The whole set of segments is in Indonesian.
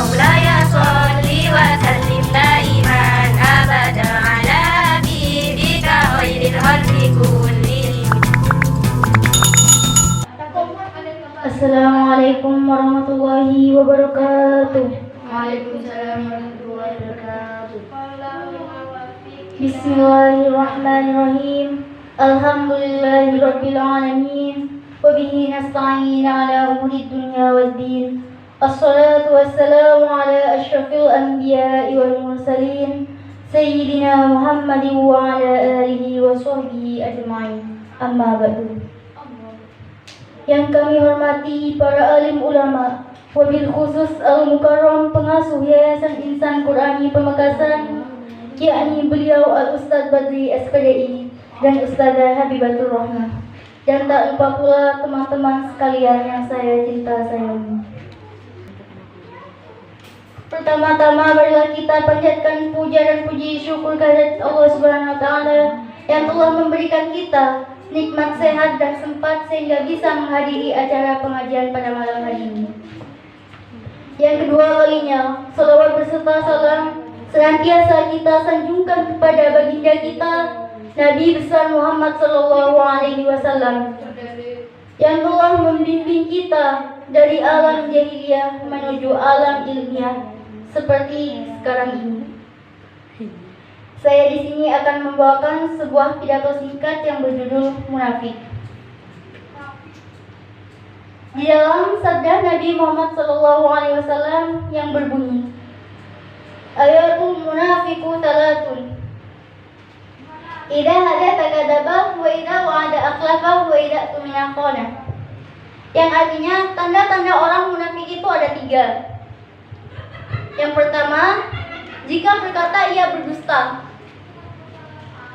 مولاي صل وسلم دائما أبدا على حبيبك خير الخلق كلهم. Assalamualaikum warahmatullahi wabarakatuh. Waalaikumsalam warahmatullahi wabarakatuh. Bismillahirrahmanirrahim. Alhamdulillahirabbil alamin. Wa bihi nasta'in ala umuri dunya waddin. Assalatu wassalamu ala asyrafil anbiya'i wal mursalin sayyidina Muhammadin wa ala alihi wa sahbihi ajma'in. Amma ba'du. Yang kami hormati para alim ulama, wabil khusus Al-Mukarram pengasuh Yayasan Insan Qurani Pamekasan, yakni beliau Al-Ustadz Badri SPDI dan Ustadzah Habibatul Rahmah, dan tak lupa pula teman-teman sekalian yang saya cinta sayangi. Pertama-tama marilah kita panjatkan puja dan puji syukur kehadirat Allah Subhanahu wa taala yang telah memberikan kita nikmat sehat dan sempat sehingga bisa menghadiri acara pengajian pada malam hari ini. Yang kedua kalinya, salawat beserta salam senantiasa kita sanjungkan kepada baginda kita Nabi besar Muhammad sallallahu alaihi wasallam yang telah membimbing kita dari alam jahiliyah menuju alam ilmiah seperti sekarang ini. Saya di sini akan membawakan sebuah pidato singkat yang berjudul Munafik. Di dalam sabda Nabi Muhammad SAW yang berbunyi, Ayatul munafiku talatun. Idza hadatsa kadzaba wa idza wa'ada akhlafa wa idza tumina khana. Yang artinya tanda-tanda orang munafik itu ada 3. Yang pertama, jika berkata ia berdusta.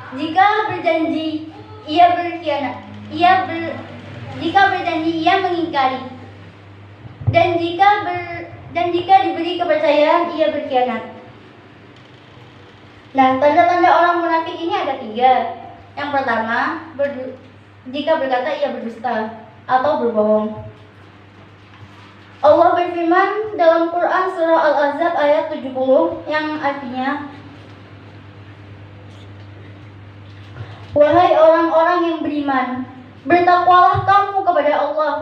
Jika berjanji ia berkhianat, jika berjanji ia mengingkari, dan jika diberi kepercayaan ia berkhianat. Nah, tanda-tanda orang munafik ini ada 3. Yang pertama, jika berkata ia berdusta atau berbohong. Allah berfirman dalam Quran surah Al-Ahzab ayat 70 yang artinya, wahai orang-orang yang beriman, bertakwalah kamu kepada Allah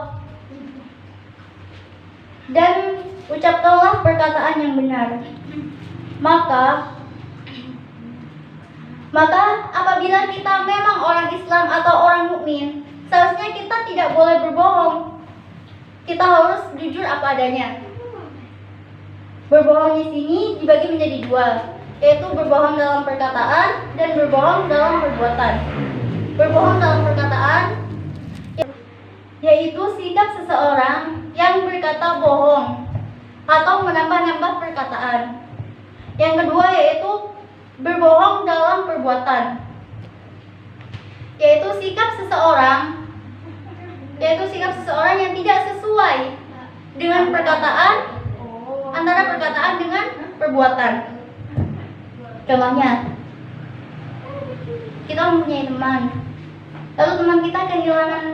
dan ucapkanlah perkataan yang benar. Maka apabila kita memang orang Islam atau orang mukmin, seharusnya kita tidak boleh berbohong. Kita harus jujur apa adanya. Berbohong di sini dibagi menjadi 2, yaitu berbohong dalam perkataan dan berbohong dalam perbuatan. Berbohong dalam perkataan yaitu sikap seseorang yang berkata bohong atau menambah-nambah perkataan. Yang kedua yaitu berbohong dalam perbuatan, yaitu sikap seseorang yang tidak sesuai dengan perkataan, antara perkataan dengan perbuatan. Contohnya, kita mempunyai teman, lalu teman kita kehilangan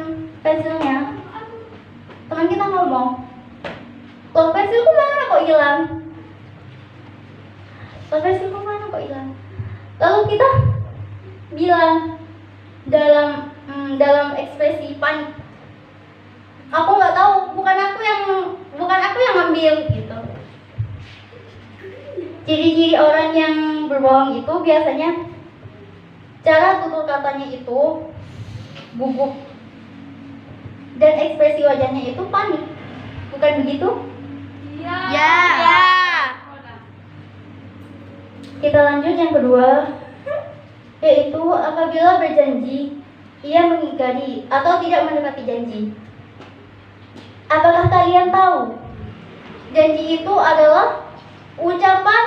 pensilnya. Teman kita ngomong, loh pensilku mana kok hilang? Lalu kita bilang dalam ekspresi panik, aku nggak tahu, bukan aku yang ambil gitu. Ciri-ciri orang yang berbohong itu biasanya cara tutur katanya itu gugup dan ekspresi wajahnya itu panik, bukan begitu? Ya. Kita lanjut yang kedua, yaitu apabila berjanji ia mengingkari atau tidak menepati janji. Apakah kalian tahu? Janji itu adalah ucapan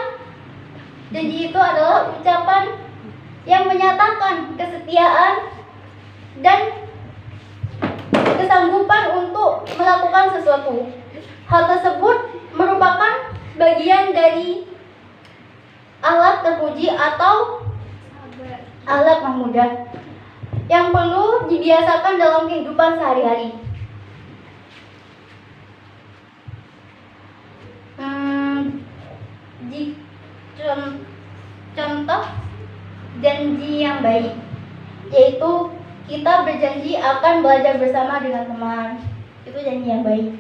yang menyatakan kesetiaan dan kesanggupan untuk melakukan sesuatu. Hal tersebut merupakan bagian dari akhlak terpuji atau akhlak mahmudah yang perlu dibiasakan dalam kehidupan sehari-hari. contoh janji yang baik, yaitu kita berjanji akan belajar bersama dengan teman. Itu janji yang baik.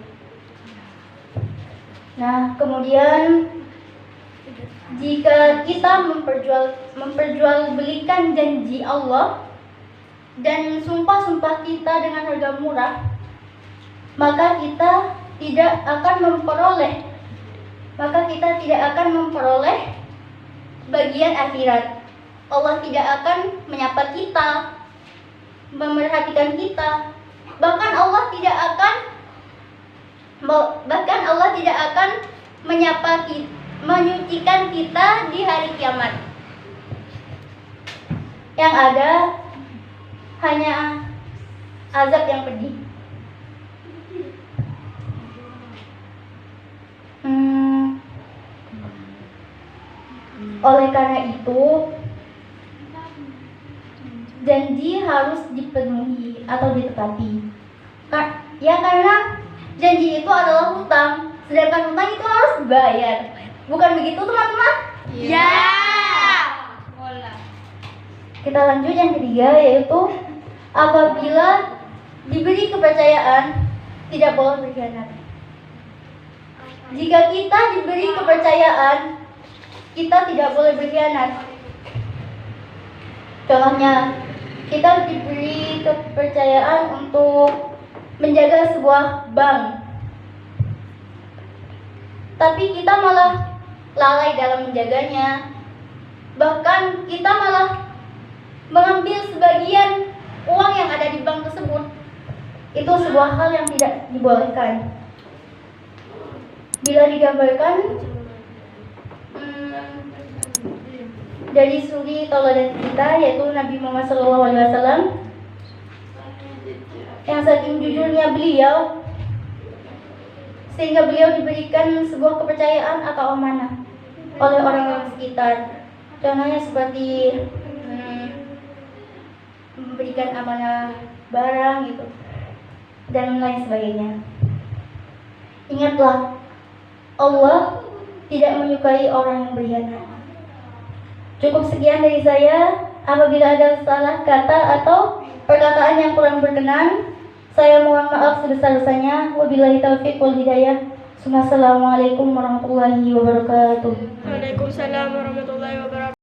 Nah, kemudian jika kita memperjualbelikan janji Allah dan sumpah-sumpah kita dengan harga murah, maka kita tidak akan memperoleh bagian akhirat. Allah tidak akan menyapa kita, memerhatikan kita. Bahkan Allah tidak akan menyapa kita, menyucikan kita di hari kiamat. Yang ada hanya azab yang pedih. Oleh karena itu, janji harus dipenuhi atau ditepati. Karena janji itu adalah hutang, sedangkan hutang itu harus dibayar. Bukan begitu, teman-teman? Ya. Kita lanjut yang ketiga, yaitu apabila diberi kepercayaan, tidak boleh berkhianat. Jika kita diberi kepercayaan, kita tidak boleh berkhianat. Contohnya, kita diberi kepercayaan untuk menjaga sebuah bank, tapi kita malah lalai dalam menjaganya. Bahkan kita malah mengambil sebagian uang yang ada di bank tersebut. Itu sebuah hal yang tidak dibolehkan. Bila digambarkan dari suri tauladan kita, yaitu Nabi Muhammad SAW, yang saking jujurnya beliau sehingga beliau diberikan sebuah kepercayaan atau amanah oleh orang-orang sekitar. Contohnya seperti memberikan amanah barang gitu dan lain sebagainya. Ingatlah, Allah tidak menyukai orang yang berkhianat. Cukup sekian dari saya. Apabila ada salah kata atau perkataan yang kurang berkenan, saya mohon maaf sebesar-besarnya. Wabillahi taufiq wal hidayah. Assalamualaikum warahmatullahi wabarakatuh. Waalaikumsalam warahmatullahi wabarakatuh.